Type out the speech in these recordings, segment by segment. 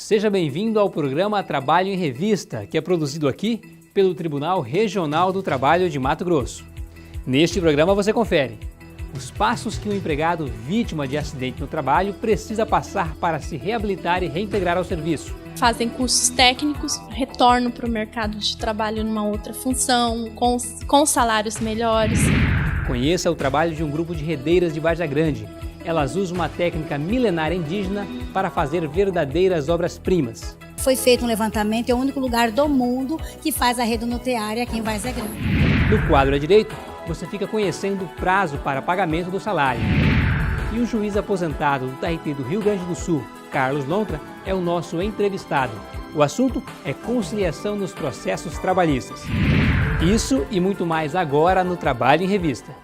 Seja bem-vindo ao programa Trabalho em Revista, que é produzido aqui pelo Tribunal Regional do Trabalho de Mato Grosso. Neste programa você confere os passos que um empregado vítima de acidente no trabalho precisa passar para se reabilitar e reintegrar ao serviço. Fazem cursos técnicos, retornam para o mercado de trabalho numa outra função, com salários melhores. Conheça o trabalho de um grupo de redeiras de Várzea Grande. Elas usam uma técnica milenária indígena para fazer verdadeiras obras-primas. Foi feito um levantamento, é o único lugar do mundo que faz a rede nucleária aqui em Várzea Grande. No quadro à direita, você fica conhecendo o prazo para pagamento do salário. E o juiz aposentado do TRT do Rio Grande do Sul, Carlos Lontra, é o nosso entrevistado. O assunto é conciliação nos processos trabalhistas. Isso e muito mais agora no Trabalho em Revista.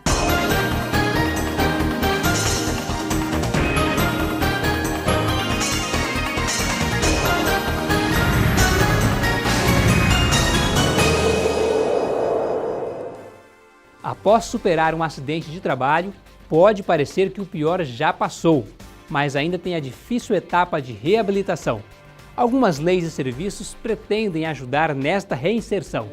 Após superar um acidente de trabalho, pode parecer que o pior já passou, mas ainda tem a difícil etapa de reabilitação. Algumas leis e serviços pretendem ajudar nesta reinserção.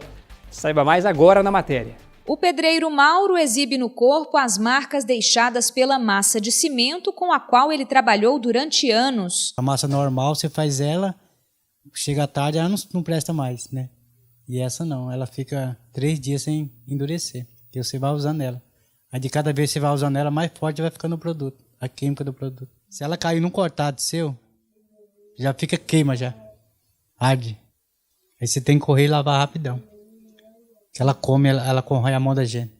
Saiba mais agora na matéria. O pedreiro Mauro exibe no corpo as marcas deixadas pela massa de cimento com a qual ele trabalhou durante anos. A massa normal, você faz ela, chega à tarde, ela não presta mais, né? E essa não, ela fica 3 dias sem endurecer. Que você vai usando ela. Aí de cada vez que você vai usando ela, mais forte vai ficando o produto, a química do produto. Se ela cair num cortado seu, já fica queima já, arde. Aí você tem que correr e lavar rapidão. Que ela come, ela corrói a mão da gente.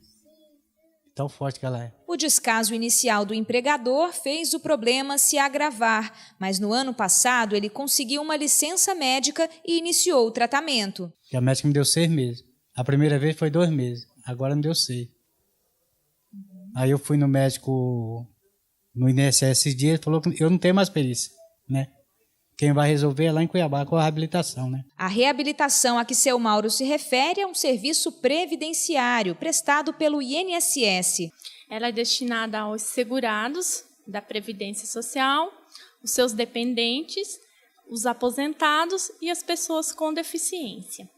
Tão forte que ela é. O descaso inicial do empregador fez o problema se agravar, mas no ano passado ele conseguiu uma licença médica e iniciou o tratamento. E a médica me deu 6 meses. A primeira vez foi 2 meses. Agora me deu 6. Aí eu fui no médico, no INSS esses dias, ele falou que eu não tenho mais perícia, né? Quem vai resolver é lá em Cuiabá com a reabilitação, né? A reabilitação a que seu Mauro se refere é um serviço previdenciário prestado pelo INSS. Ela é destinada aos segurados da Previdência Social, os seus dependentes, os aposentados e as pessoas com deficiência.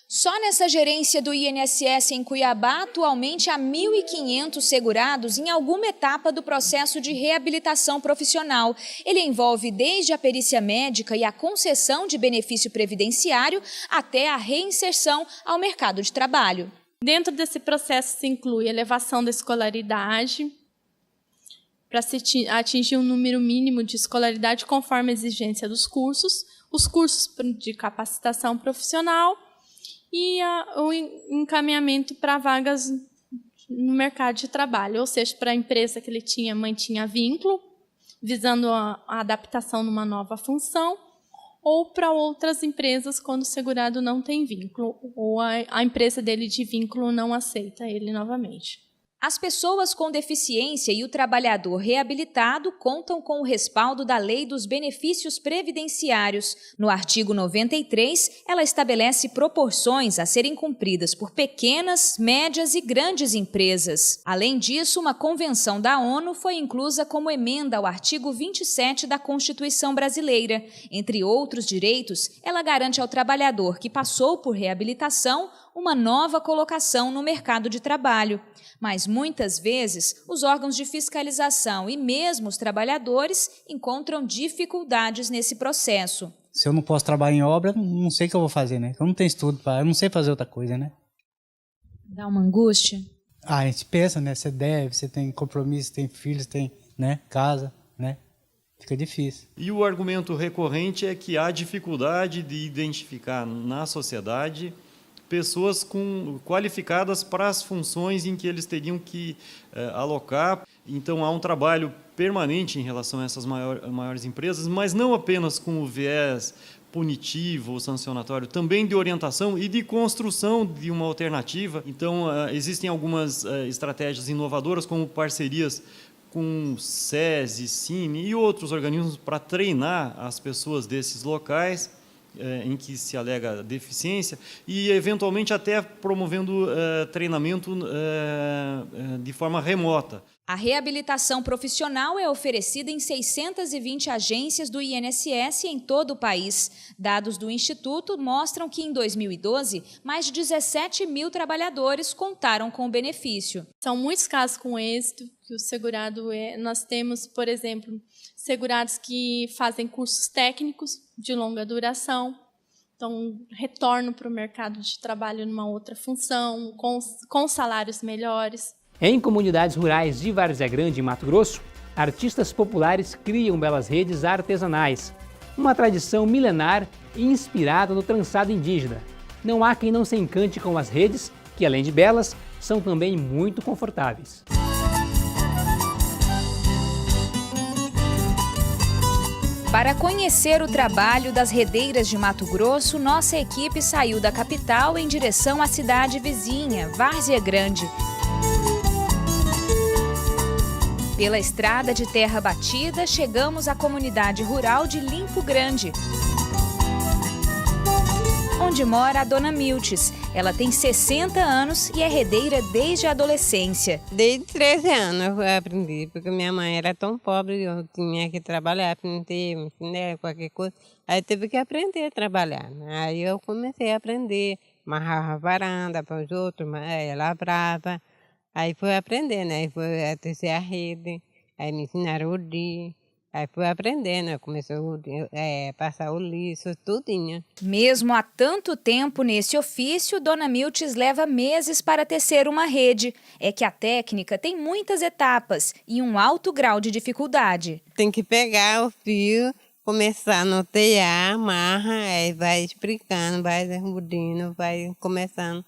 Só nessa gerência do INSS em Cuiabá, atualmente há 1.500 segurados em alguma etapa do processo de reabilitação profissional. Ele envolve desde a perícia médica e a concessão de benefício previdenciário até a reinserção ao mercado de trabalho. Dentro desse processo se inclui elevação da escolaridade, para se atingir um número mínimo de escolaridade conforme a exigência dos cursos, os cursos de capacitação profissional, e o encaminhamento para vagas no mercado de trabalho, ou seja, para a empresa que ele mantinha vínculo, visando a adaptação numa nova função, ou para outras empresas quando o segurado não tem vínculo, ou a empresa dele de vínculo não aceita ele novamente. As pessoas com deficiência e o trabalhador reabilitado contam com o respaldo da Lei dos Benefícios Previdenciários. No artigo 93, ela estabelece proporções a serem cumpridas por pequenas, médias e grandes empresas. Além disso, uma convenção da ONU foi inclusa como emenda ao artigo 27 da Constituição Brasileira. Entre outros direitos, ela garante ao trabalhador que passou por reabilitação uma nova colocação no mercado de trabalho. Mas muitas vezes os órgãos de fiscalização e mesmo os trabalhadores encontram dificuldades nesse processo. Se eu não posso trabalhar em obra, não sei o que eu vou fazer, né? Eu não tenho estudo, eu não sei fazer outra coisa, né? Dá uma angústia? A gente pensa, né? Você deve, você tem compromisso, tem filhos, tem, né? Casa, né? Fica difícil. E o argumento recorrente é que há dificuldade de identificar na sociedade pessoas qualificadas para as funções em que eles teriam que alocar. Então, há um trabalho permanente em relação a essas maiores empresas, mas não apenas com o viés punitivo ou sancionatório, também de orientação e de construção de uma alternativa. Então, existem algumas estratégias inovadoras, como parcerias com SESI, Cine e outros organismos para treinar as pessoas desses locais em que se alega deficiência e, eventualmente, até promovendo treinamento de forma remota. A reabilitação profissional é oferecida em 620 agências do INSS em todo o país. Dados do Instituto mostram que, em 2012, mais de 17 mil trabalhadores contaram com o benefício. São muitos casos com êxito que o segurado nós temos, por exemplo, segurados que fazem cursos técnicos de longa duração, então retornam para o mercado de trabalho numa outra função, com salários melhores. Em comunidades rurais de Várzea Grande, em Mato Grosso, artistas populares criam belas redes artesanais, uma tradição milenar e inspirada no trançado indígena. Não há quem não se encante com as redes, que além de belas, são também muito confortáveis. Para conhecer o trabalho das redeiras de Mato Grosso, nossa equipe saiu da capital em direção à cidade vizinha, Várzea Grande. Pela estrada de terra batida, chegamos à comunidade rural de Limpo Grande, onde mora a Dona Miltes. Ela tem 60 anos e é redeira desde a adolescência. Desde 13 anos eu aprendi, porque minha mãe era tão pobre, eu tinha que trabalhar para não ter, né, qualquer coisa. Aí teve que aprender a trabalhar. Aí eu comecei a aprender, amarrava varanda para os outros, lavrava. Aí foi aprender, né? Aí foi a tecer a rede, aí me ensinaram a urdir. Aí foi aprendendo, né? Começou a passar o liço, tudinho. Mesmo há tanto tempo nesse ofício, Dona Miltes leva meses para tecer uma rede. É que a técnica tem muitas etapas e um alto grau de dificuldade. Tem que pegar o fio, começar a notear, amarra, aí vai explicando, vai urdindo, vai começando.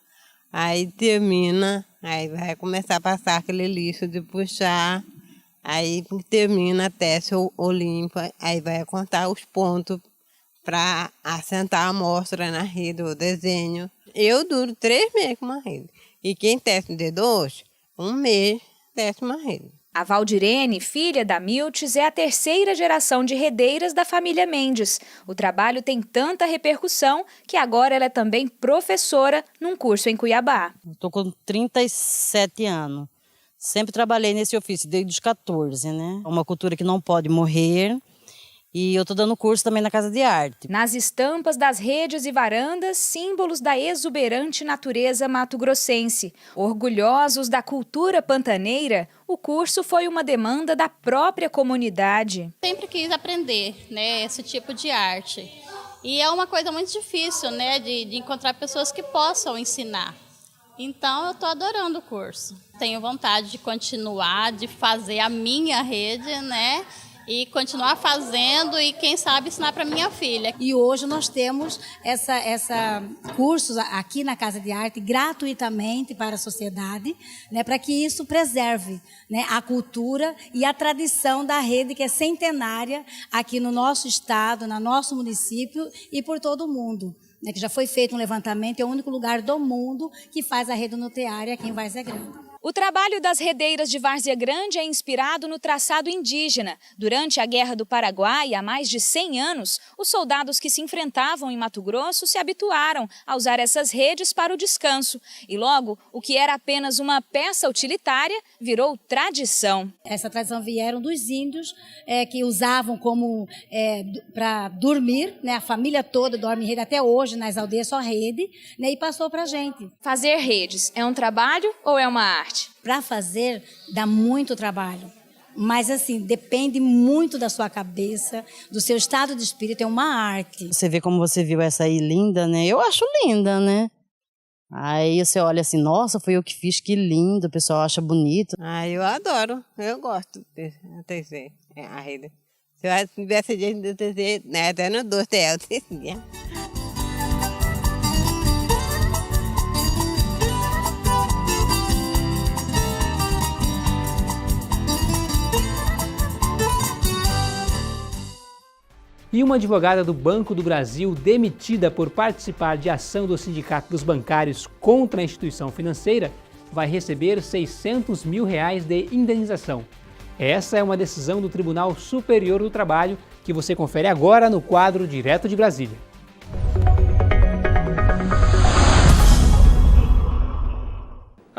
Aí termina, aí vai começar a passar aquele lixo de puxar, aí termina, tece ou limpa, aí vai contar os pontos para assentar a amostra na rede, o desenho. Eu duro 3 meses com uma rede. E quem tece de 2, 1 mês tece uma rede. A Valdirene, filha da Miltes, é a 3ª geração de redeiras da família Mendes. O trabalho tem tanta repercussão que agora ela é também professora num curso em Cuiabá. Estou com 37 anos. Sempre trabalhei nesse ofício desde os 14, né? É uma cultura que não pode morrer. E eu estou dando curso também na Casa de Arte. Nas estampas das redes e varandas, símbolos da exuberante natureza mato-grossense. Orgulhosos da cultura pantaneira, o curso foi uma demanda da própria comunidade. Sempre quis aprender, né, esse tipo de arte. E é uma coisa muito difícil, né, de encontrar pessoas que possam ensinar. Então, eu estou adorando o curso. Tenho vontade de continuar, de fazer a minha rede, né? E continuar fazendo e, quem sabe, ensinar para minha filha. E hoje nós temos cursos aqui na Casa de Arte gratuitamente para a sociedade, né, para que isso preserve, né, a cultura e a tradição da rede que é centenária aqui no nosso estado, no nosso município e por todo o mundo. Né, que já foi feito um levantamento, é o único lugar do mundo que faz a rede nuclear aqui em Várzea Grande. O trabalho das redeiras de Várzea Grande é inspirado no traçado indígena. Durante a Guerra do Paraguai, há mais de 100 anos, os soldados que se enfrentavam em Mato Grosso se habituaram a usar essas redes para o descanso. E logo, o que era apenas uma peça utilitária virou tradição. Essa tradição vieram dos índios, que usavam como para dormir, né? A família toda dorme em rede, até hoje nas aldeias só rede, né? E passou para a gente. Fazer redes é um trabalho ou é uma arte? Para fazer dá muito trabalho, mas assim, depende muito da sua cabeça, do seu estado de espírito, é uma arte. Você vê como você viu essa aí linda, né? Eu acho linda, né? Aí você olha assim, nossa, foi eu que fiz, que lindo, o pessoal acha bonito. Eu adoro, eu gosto de tecer a rede. Se eu tivesse jeito de tecer, né, até no doce eu tecia. E uma advogada do Banco do Brasil, demitida por participar de ação do Sindicato dos Bancários contra a instituição financeira, vai receber R$ 600 mil de indenização. Essa é uma decisão do Tribunal Superior do Trabalho que você confere agora no quadro Direto de Brasília.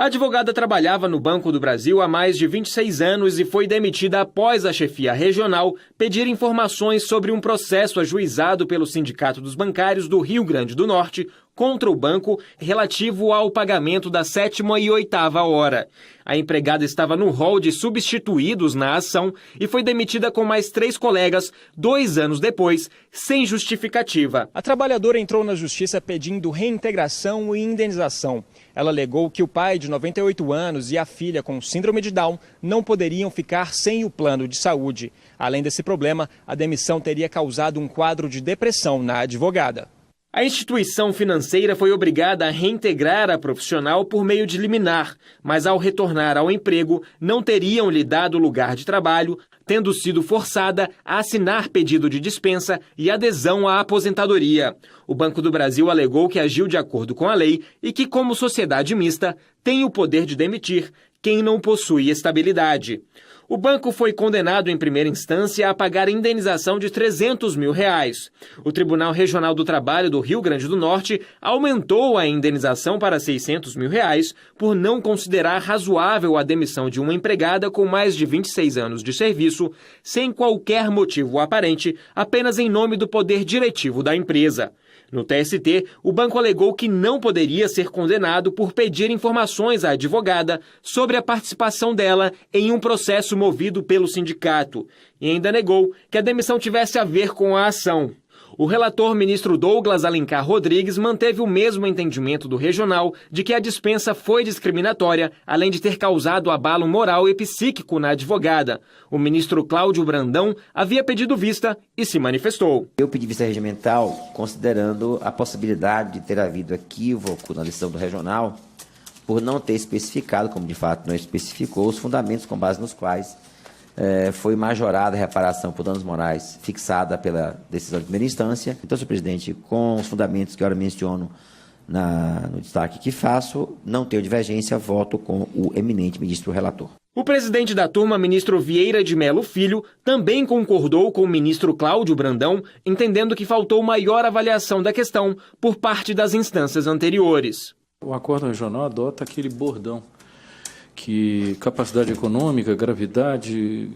A advogada trabalhava no Banco do Brasil há mais de 26 anos e foi demitida após a chefia regional pedir informações sobre um processo ajuizado pelo Sindicato dos Bancários do Rio Grande do Norte contra o banco relativo ao pagamento da 7ª e 8ª hora. A empregada estava no rol de substituídos na ação e foi demitida com mais 3 colegas 2 anos depois, sem justificativa. A trabalhadora entrou na justiça pedindo reintegração e indenização. Ela alegou que o pai de 98 anos e a filha com síndrome de Down não poderiam ficar sem o plano de saúde. Além desse problema, a demissão teria causado um quadro de depressão na advogada. A instituição financeira foi obrigada a reintegrar a profissional por meio de liminar, mas ao retornar ao emprego não teriam lhe dado lugar de trabalho, tendo sido forçada a assinar pedido de dispensa e adesão à aposentadoria. O Banco do Brasil alegou que agiu de acordo com a lei e que, como sociedade mista, tem o poder de demitir quem não possui estabilidade. O banco foi condenado em primeira instância a pagar indenização de R$300 mil. O Tribunal Regional do Trabalho do Rio Grande do Norte aumentou a indenização para R$600 mil por não considerar razoável a demissão de uma empregada com mais de 26 anos de serviço, sem qualquer motivo aparente, apenas em nome do poder diretivo da empresa. No TST, o banco alegou que não poderia ser condenado por pedir informações à advogada sobre a participação dela em um processo movido pelo sindicato e ainda negou que a demissão tivesse a ver com a ação. O relator ministro Douglas Alencar Rodrigues manteve o mesmo entendimento do regional de que a dispensa foi discriminatória, além de ter causado abalo moral e psíquico na advogada. O ministro Cláudio Brandão havia pedido vista e se manifestou. Eu pedi vista regimental considerando a possibilidade de ter havido equívoco na decisão do regional por não ter especificado, como de fato não especificou, os fundamentos com base nos quais foi majorada a reparação por danos morais fixada pela decisão de primeira instância. Então, senhor presidente, com os fundamentos que eu menciono no destaque que faço, não tenho divergência, voto com o eminente ministro relator. O presidente da turma, ministro Vieira de Mello Filho, também concordou com o ministro Cláudio Brandão, entendendo que faltou maior avaliação da questão por parte das instâncias anteriores. O acordo regional adota aquele bordão que capacidade econômica, gravidade,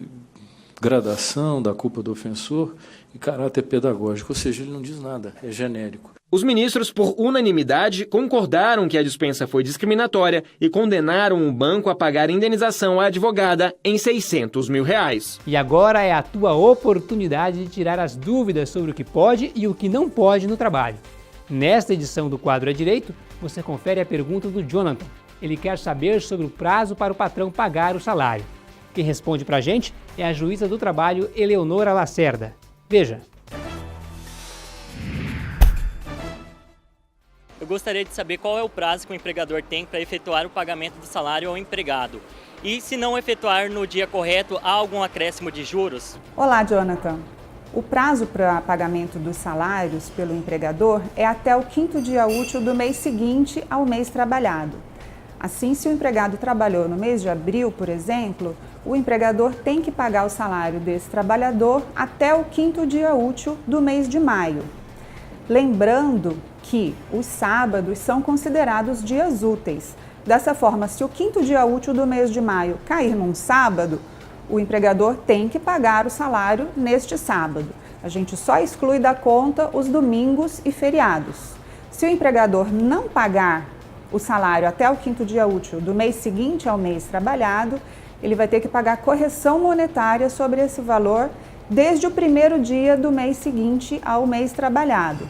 gradação da culpa do ofensor e caráter pedagógico, ou seja, ele não diz nada, é genérico. Os ministros, por unanimidade, concordaram que a dispensa foi discriminatória e condenaram o banco a pagar indenização à advogada em R$600 mil. E agora é a tua oportunidade de tirar as dúvidas sobre o que pode e o que não pode no trabalho. Nesta edição do Quadro é Direito, você confere a pergunta do Jonathan. Ele quer saber sobre o prazo para o patrão pagar o salário. Quem responde pra gente é a juíza do trabalho Eleonora Lacerda. Veja. Eu gostaria de saber qual é o prazo que o empregador tem para efetuar o pagamento do salário ao empregado. E se não efetuar no dia correto, há algum acréscimo de juros? Olá, Jonathan. O prazo para pagamento dos salários pelo empregador é até o 5º dia útil do mês seguinte ao mês trabalhado. Assim, se o empregado trabalhou no mês de abril, por exemplo, o empregador tem que pagar o salário desse trabalhador até o 5º dia útil do mês de maio. Lembrando que os sábados são considerados dias úteis. Dessa forma, se o 5º dia útil do mês de maio cair num sábado, o empregador tem que pagar o salário neste sábado. A gente só exclui da conta os domingos e feriados. Se o empregador não pagar o salário até o 5º dia útil do mês seguinte ao mês trabalhado, ele vai ter que pagar correção monetária sobre esse valor desde o 1º dia do mês seguinte ao mês trabalhado.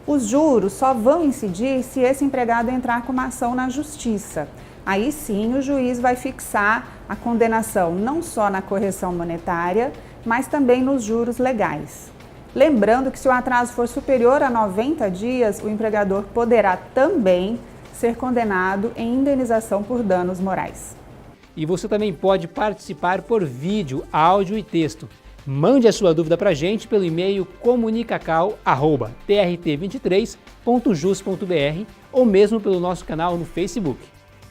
Os juros só vão incidir se esse empregado entrar com uma ação na justiça. Aí sim o juiz vai fixar a condenação não só na correção monetária, mas também nos juros legais. Lembrando que se o atraso for superior a 90 dias, o empregador poderá também ser condenado em indenização por danos morais. E você também pode participar por vídeo, áudio e texto. Mande a sua dúvida para a gente pelo e-mail comunicacal@trt23.jus.br ou mesmo pelo nosso canal no Facebook.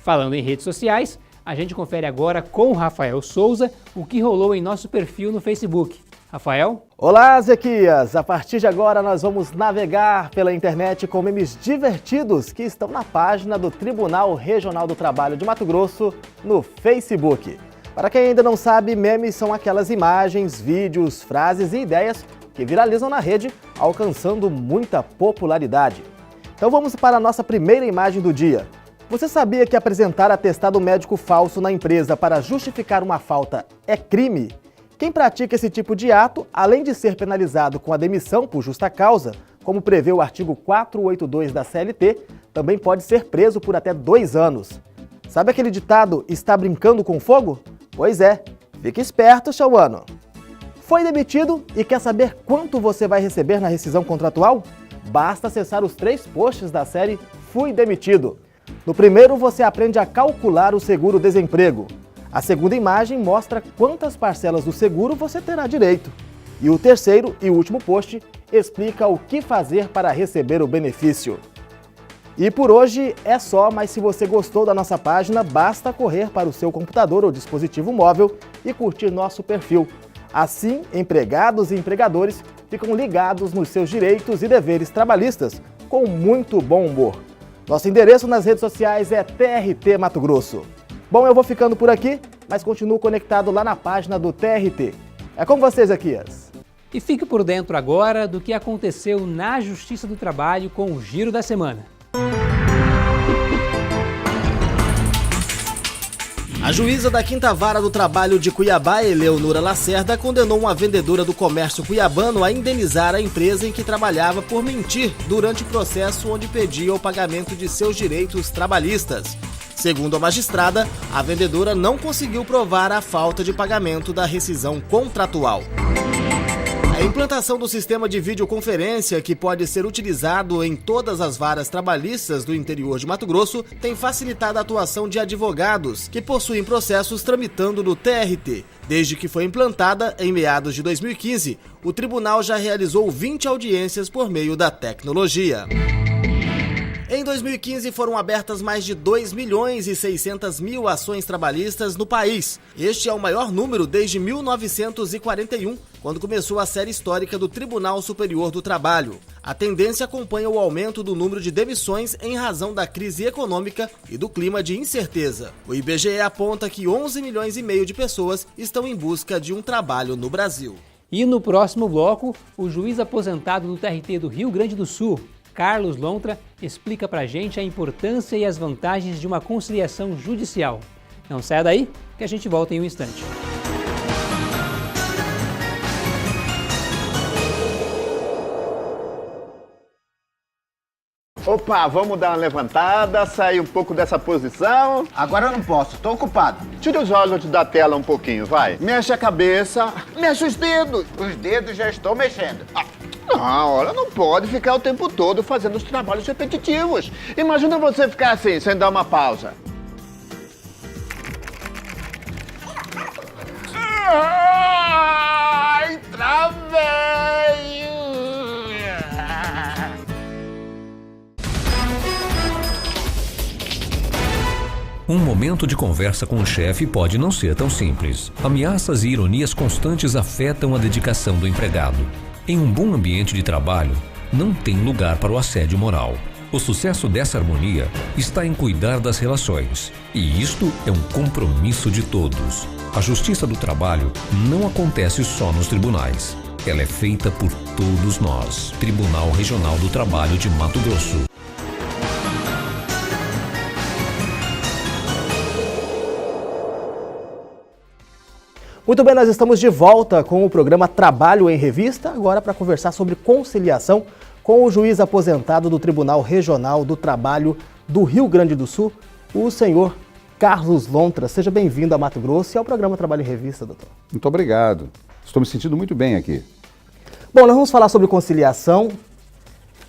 Falando em redes sociais, a gente confere agora com o Rafael Souza o que rolou em nosso perfil no Facebook. Rafael? Olá, Zequias! A partir de agora nós vamos navegar pela internet com memes divertidos que estão na página do Tribunal Regional do Trabalho de Mato Grosso no Facebook. Para quem ainda não sabe, memes são aquelas imagens, vídeos, frases e ideias que viralizam na rede, alcançando muita popularidade. Então vamos para a nossa primeira imagem do dia. Você sabia que apresentar atestado médico falso na empresa para justificar uma falta é crime? Quem pratica esse tipo de ato, além de ser penalizado com a demissão por justa causa, como prevê o artigo 482 da CLT, também pode ser preso por até 2 anos. Sabe aquele ditado, está brincando com fogo? Pois é, fique esperto, Chauano. Foi demitido e quer saber quanto você vai receber na rescisão contratual? Basta acessar os 3 posts da série Fui Demitido. No primeiro, você aprende a calcular o seguro-desemprego. A segunda imagem mostra quantas parcelas do seguro você terá direito. E o terceiro e último post explica o que fazer para receber o benefício. E por hoje é só, mas se você gostou da nossa página, basta correr para o seu computador ou dispositivo móvel e curtir nosso perfil. Assim, empregados e empregadores ficam ligados nos seus direitos e deveres trabalhistas com muito bom humor. Nosso endereço nas redes sociais é TRT Mato Grosso. Bom, eu vou ficando por aqui, mas continuo conectado lá na página do TRT. É com vocês, Zequias. E fique por dentro agora do que aconteceu na Justiça do Trabalho com o Giro da Semana. A juíza da 5ª Vara do Trabalho de Cuiabá, Eleonora Lacerda, condenou uma vendedora do comércio cuiabano a indenizar a empresa em que trabalhava por mentir durante o processo onde pedia o pagamento de seus direitos trabalhistas. Segundo a magistrada, a vendedora não conseguiu provar a falta de pagamento da rescisão contratual. A implantação do sistema de videoconferência, que pode ser utilizado em todas as varas trabalhistas do interior de Mato Grosso, tem facilitado a atuação de advogados que possuem processos tramitando no TRT. Desde que foi implantada, em meados de 2015, o tribunal já realizou 20 audiências por meio da tecnologia. Em 2015 foram abertas mais de 2.600.000 ações trabalhistas no país. Este é o maior número desde 1941, quando começou a série histórica do Tribunal Superior do Trabalho. A tendência acompanha o aumento do número de demissões em razão da crise econômica e do clima de incerteza. O IBGE aponta que 11,5 milhões de pessoas estão em busca de um trabalho no Brasil. E no próximo bloco, o juiz aposentado do TRT do Rio Grande do Sul, Carlos Lontra, explica pra gente a importância e as vantagens de uma conciliação judicial. Não saia daí, que a gente volta em um instante. Opa, vamos dar uma levantada, sair um pouco dessa posição. Agora eu não posso, tô ocupado. Tira os olhos da tela um pouquinho, vai. Mexe a cabeça, mexe os dedos. Os dedos já estou mexendo. Não, olha, não pode ficar o tempo todo fazendo os trabalhos repetitivos. Imagina você ficar assim, sem dar uma pausa. Ai, travei! Um momento de conversa com o chefe pode não ser tão simples. Ameaças e ironias constantes afetam a dedicação do empregado. Em um bom ambiente de trabalho, não tem lugar para o assédio moral. O sucesso dessa harmonia está em cuidar das relações. E isto é um compromisso de todos. A Justiça do Trabalho não acontece só nos tribunais. Ela é feita por todos nós. Tribunal Regional do Trabalho de Mato Grosso. Muito bem, nós estamos de volta com o programa Trabalho em Revista, agora para conversar sobre conciliação com o juiz aposentado do Tribunal Regional do Trabalho do Rio Grande do Sul, o senhor Carlos Lontra. Seja bem-vindo a Mato Grosso e ao programa Trabalho em Revista, doutor. Muito obrigado. Estou me sentindo muito bem aqui. Bom, nós vamos falar sobre conciliação.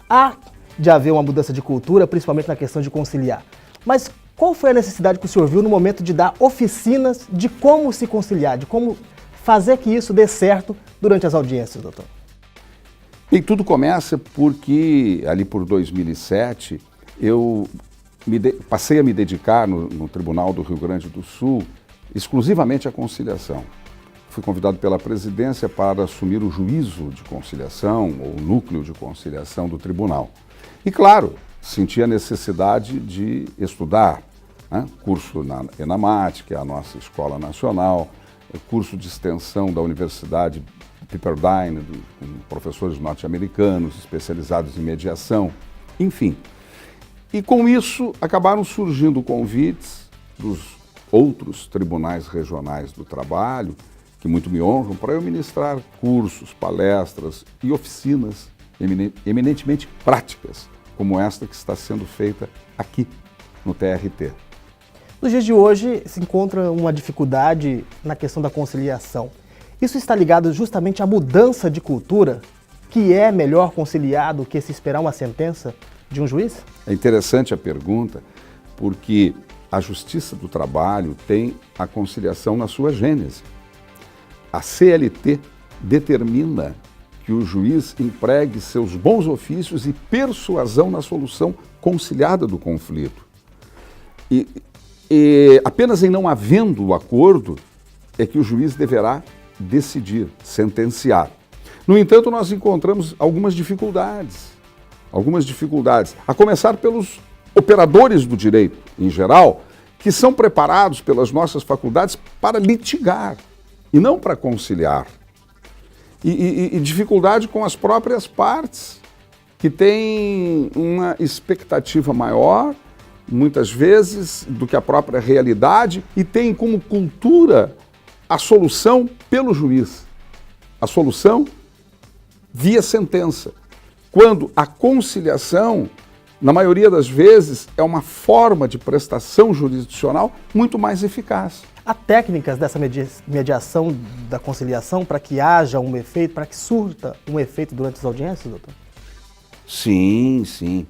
Há de haver uma mudança de cultura, principalmente na questão de conciliar. Mas qual foi a necessidade que o senhor viu no momento de dar oficinas de como se conciliar, de como fazer que isso dê certo durante as audiências, doutor? E tudo começa porque, ali por 2007, eu passei a me dedicar no Tribunal do Rio Grande do Sul exclusivamente à conciliação. fui convidado pela presidência para assumir o juízo de conciliação, ou núcleo de conciliação do tribunal. E claro, senti a necessidade de estudar, né? Curso na ENAMAT, que é a nossa escola nacional, curso de extensão da Universidade Pepperdine, com professores norte-americanos especializados em mediação, enfim. E com isso acabaram surgindo convites dos outros tribunais regionais do trabalho, que muito me honram, para eu ministrar cursos, palestras e oficinas eminentemente práticas, como esta que está sendo feita aqui no TRT. Nos dias de hoje se encontra uma dificuldade na questão da conciliação. Isso está ligado justamente à mudança de cultura, que é melhor conciliar do que se esperar uma sentença de um juiz? É interessante a pergunta, porque a Justiça do Trabalho tem a conciliação na sua gênese. A CLT determina que o juiz empregue seus bons ofícios e persuasão na solução conciliada do conflito. E apenas em não havendo o acordo é que o juiz deverá decidir, sentenciar. No entanto, nós encontramos algumas dificuldades, a começar pelos operadores do direito, em geral, que são preparados pelas nossas faculdades para litigar e não para conciliar. E dificuldade com as próprias partes, que têm uma expectativa maior, muitas vezes, do que a própria realidade, e têm como cultura a solução pelo juiz, a solução via sentença, quando a conciliação, na maioria das vezes, é uma forma de prestação jurisdicional muito mais eficaz. Há técnicas dessa mediação da conciliação para que haja um efeito, para que surta um efeito durante as audiências, doutor? Sim, sim.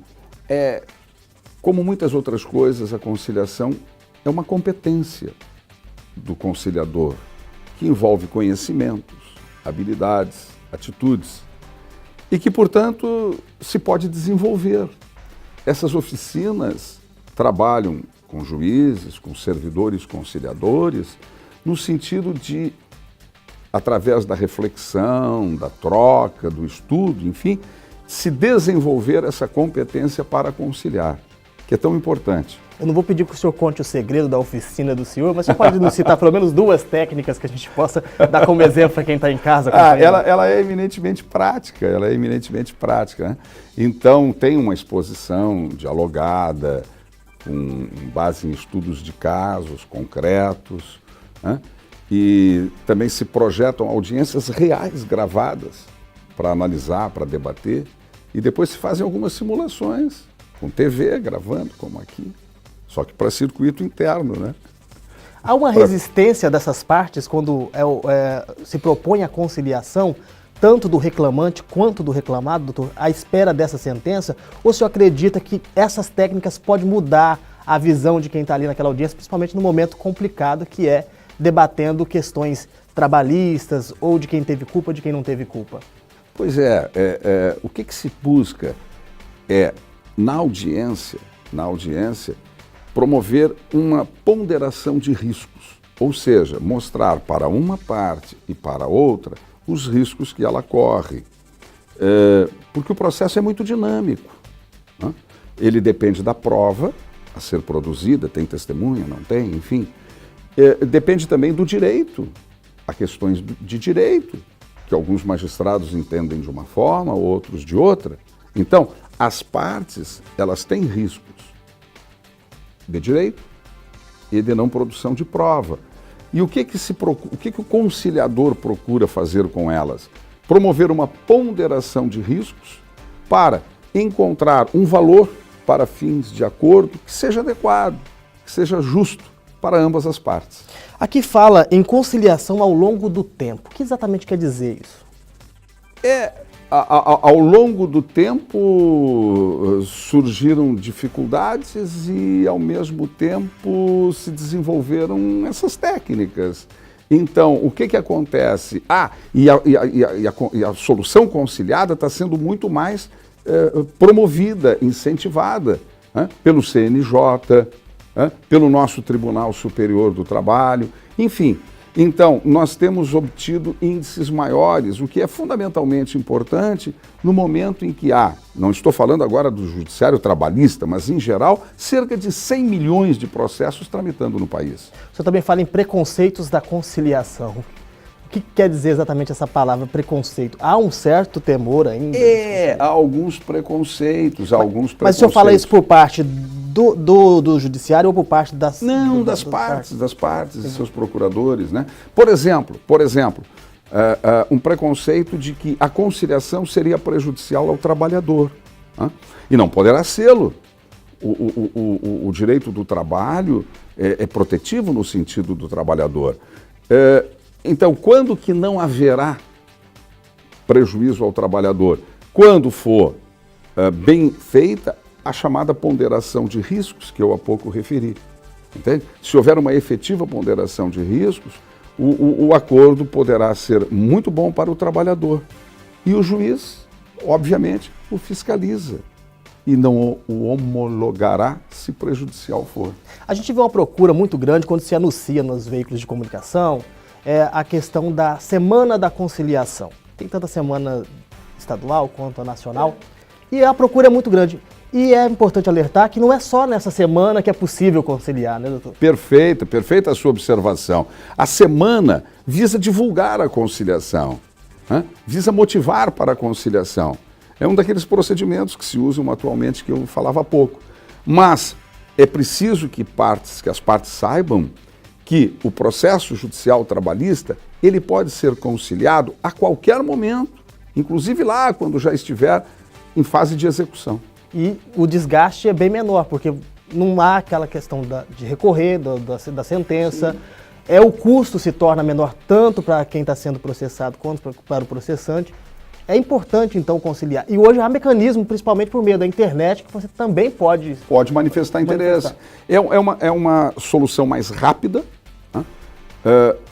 Como muitas outras coisas, a conciliação é uma competência do conciliador, que envolve conhecimentos, habilidades, atitudes, e que, portanto, se pode desenvolver. Essas oficinas trabalham com juízes, com servidores conciliadores, no sentido de, através da reflexão, da troca, do estudo, enfim, se desenvolver essa competência para conciliar, que é tão importante. Eu não vou pedir que o senhor conte o segredo da oficina do senhor, mas você pode nos citar pelo menos 2 técnicas que a gente possa dar como exemplo para quem está em casa. Ela é eminentemente prática, né? Então, tem uma exposição dialogada, com base em estudos de casos concretos, né? E também se projetam audiências reais gravadas para analisar, para debater, e depois se fazem algumas simulações, com TV gravando, como aqui. Só que para circuito interno, né? Há uma resistência dessas partes quando se propõe a conciliação, tanto do reclamante quanto do reclamado, doutor, à espera dessa sentença? Ou o senhor acredita que essas técnicas podem mudar a visão de quem está ali naquela audiência, principalmente no momento complicado que é debatendo questões trabalhistas ou de quem teve culpa ou de quem não teve culpa? Pois o que se busca é, na audiência, promover uma ponderação de riscos, ou seja, mostrar para uma parte e para outra os riscos que ela corre, porque o processo é muito dinâmico, né? Ele depende da prova a ser produzida, tem testemunha, não tem, enfim, depende também do direito, há questões de direito, que alguns magistrados entendem de uma forma, outros de outra. Então, as partes, elas têm riscos de direito e de não produção de prova. E o que o conciliador procura fazer com elas? Promover uma ponderação de riscos para encontrar um valor para fins de acordo que seja adequado, que seja justo para ambas as partes. Aqui fala em conciliação ao longo do tempo. O que exatamente quer dizer isso? Ao longo do tempo surgiram dificuldades e, ao mesmo tempo, se desenvolveram essas técnicas. Então, o que acontece? E a solução conciliada está sendo muito mais promovida, incentivada, né, pelo CNJ, pelo nosso Tribunal Superior do Trabalho, enfim. Então, nós temos obtido índices maiores, o que é fundamentalmente importante no momento em que há, não estou falando agora do judiciário trabalhista, mas em geral, cerca de 100 milhões de processos tramitando no país. O senhor também fala em preconceitos da conciliação. O que quer dizer exatamente essa palavra preconceito? Há um certo temor ainda? Há alguns preconceitos, Mas o senhor fala isso por parte do judiciário ou por parte das... Não, das partes, de seus procuradores, né? Por exemplo, um preconceito de que a conciliação seria prejudicial ao trabalhador, né? E não poderá sê-lo. O direito do trabalho é protetivo no sentido do trabalhador. Então, quando que não haverá prejuízo ao trabalhador? Quando for bem feita a chamada ponderação de riscos, que eu há pouco referi. Entende? Se houver uma efetiva ponderação de riscos, o acordo poderá ser muito bom para o trabalhador. E o juiz, obviamente, o fiscaliza e não o homologará se prejudicial for. A gente vê uma procura muito grande quando se anuncia nos veículos de comunicação a questão da Semana da Conciliação. Tem tanta semana estadual quanto a nacional e a procura é muito grande. E é importante alertar que não é só nessa semana que é possível conciliar, né, doutor? Perfeita a sua observação. A semana visa divulgar a conciliação, né? Visa motivar para a conciliação. É um daqueles procedimentos que se usam atualmente que eu falava há pouco. Mas é preciso que as partes saibam que o processo judicial trabalhista ele pode ser conciliado a qualquer momento, inclusive lá quando já estiver em fase de execução. E o desgaste é bem menor, porque não há aquela questão de recorrer da sentença. Sim. O custo se torna menor tanto para quem está sendo processado quanto para o processante. É importante, então, conciliar. E hoje há mecanismo, principalmente por meio da internet, que você também pode manifestar interesse. É uma solução mais rápida, né?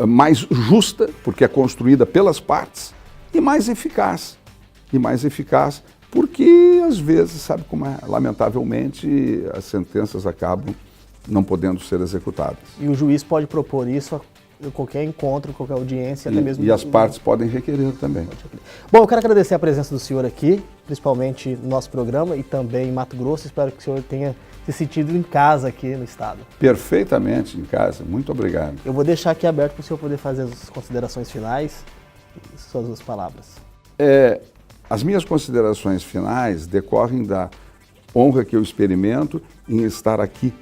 Mais justa, porque é construída pelas partes, e mais eficaz. Porque, às vezes, sabe como é? Lamentavelmente, as sentenças acabam não podendo ser executadas. E o juiz pode propor isso a qualquer encontro, qualquer audiência, até mesmo... E as partes podem requerer também. Bom, eu quero agradecer a presença do senhor aqui, principalmente no nosso programa e também em Mato Grosso. Espero que o senhor tenha se sentido em casa aqui no estado. Perfeitamente em casa. Muito obrigado. Eu vou deixar aqui aberto para o senhor poder fazer as considerações finais e suas palavras. As minhas considerações finais decorrem da honra que eu experimento em estar aqui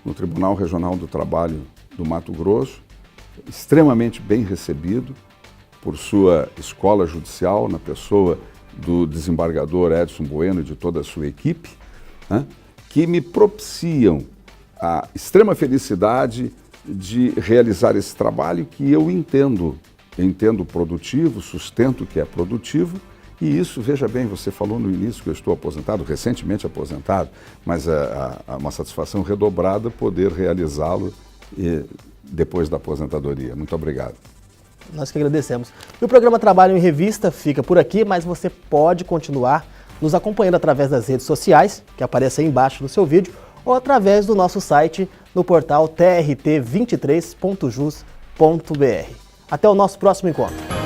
no Tribunal Regional do Trabalho do Mato Grosso, extremamente bem recebido por sua escola judicial, na pessoa do desembargador Edson Bueno e de toda a sua equipe, né, que me propiciam a extrema felicidade de realizar esse trabalho que eu entendo produtivo, sustento que é produtivo. E isso, veja bem, você falou no início que eu estou aposentado, recentemente aposentado, mas é uma satisfação redobrada poder realizá-lo depois da aposentadoria. Muito obrigado. Nós que agradecemos. E o programa Trabalho em Revista fica por aqui, mas você pode continuar nos acompanhando através das redes sociais, que aparecem aí embaixo do seu vídeo, ou através do nosso site no portal trt23.jus.br. Até o nosso próximo encontro.